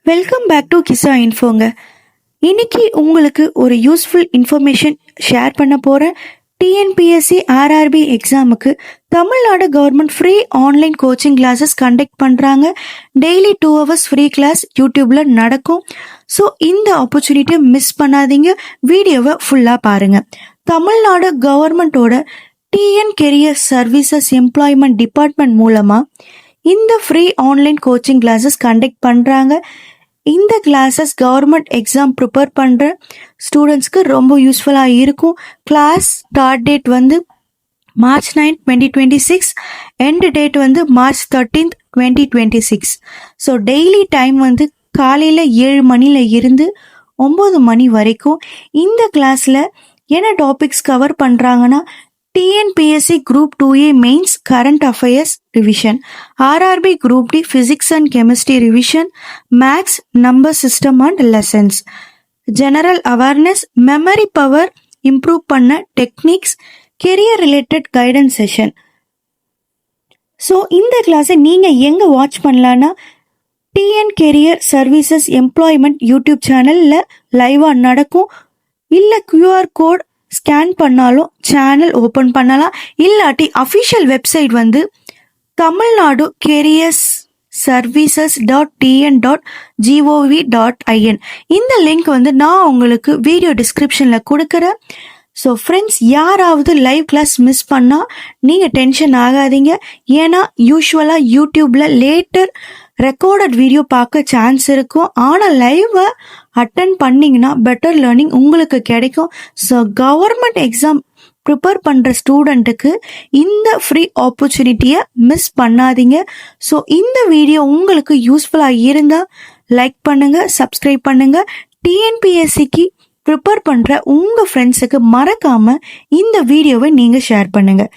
Welcome back to கிசா இன்ஃபோங்க. இன்னைக்கு உங்களுக்கு ஒரு யூஸ்ஃபுல் இன்ஃபர்மேஷன் ஷேர் பண்ண போகிறேன். டிஎன்பிஎஸ்சி ஆர்ஆர்பி எக்ஸாமுக்கு Tamil Nadu government free online coaching classes conduct பண்ணுறாங்க. டெய்லி 2 hours ஃப்ரீ கிளாஸ் யூடியூப்பில் நடக்கும். ஸோ இந்த ஆப்பர்ச்சுனிட்டியை மிஸ் பண்ணாதீங்க. வீடியோவை ஃபுல்லாக பாருங்கள். தமிழ்நாடு கவர்மெண்ட்டோட TN career services employment department மூலமாக இந்த free online coaching classes conduct பண்ணுறாங்க. இந்த கிளாஸஸ் கவர்மெண்ட் எக்ஸாம் ப்ரிப்பேர் பண்ணுற ஸ்டூடெண்ட்ஸ்க்கு ரொம்ப யூஸ்ஃபுல்லாக இருக்கும். கிளாஸ் ஸ்டார்ட் டேட் வந்து March 9, 2026, எண்ட் டேட் வந்து March 13, 2026. ஸோ டெய்லி டைம் வந்து காலையில் 7 மணியில் இருந்து 9 மணி வரைக்கும். இந்த கிளாஸில் என்ன டாபிக்ஸ் கவர் பண்ணுறாங்கன்னா, TNPSC group 2A mains current affairs revision, RRB group D physics and chemistry revision, maths number system and lessons, general awareness, memory power improve பண்ண techniques, career related guidance session. So இந்த கிளாஸை நீங்கள் எங்கே watch பண்ணலான்னா, TN career services employment YouTube சேனலில் லைவாக நடக்கும். இல்லை QR கோட் ஸ்கேன் பண்ணாலும் சேனல் ஓப்பன் பண்ணலாம். இல்லாட்டி அஃபிஷியல் வெப்சைட் வந்து தமிழ்நாடு கெரியர்ஸ் services.tn.gov.in. இந்த லிங்க் வந்து நான் உங்களுக்கு வீடியோ டிஸ்கிரிப்ஷனில் கொடுக்குறேன். ஸோ ஃப்ரெண்ட்ஸ், யாராவது லைவ் கிளாஸ் மிஸ் பண்ணால் நீங்கள் டென்ஷன் ஆகாதீங்க. ஏன்னா யூஸ்வலாக யூடியூப்பில் லேட்டர் ரெக்கார்டட் வீடியோ பார்க்க சான்ஸ் இருக்கும். ஆனால் லைவை அட்டன் பண்ணிங்கன்னா பெட்டர் லேர்னிங் உங்களுக்கு கிடைக்கும். ஸோ கவர்மெண்ட் எக்ஸாம் ப்ரிப்பேர் பண்ணுற ஸ்டூடெண்ட்டுக்கு இந்த ஃப்ரீ ஆப்பர்ச்சுனிட்டியை மிஸ் பண்ணாதீங்க. ஸோ இந்த வீடியோ உங்களுக்கு யூஸ்ஃபுல்லாக இருந்தால் லைக் பண்ணுங்கள், சப்ஸ்கிரைப் பண்ணுங்கள். டிஎன்பிஎஸ்சிக்கு ப்ரிப்பேர் பண்ணுற உங்கள் ஃப்ரெண்ட்ஸுக்கு மறக்காமல் இந்த வீடியோவை நீங்கள் ஷேர் பண்ணுங்கள்.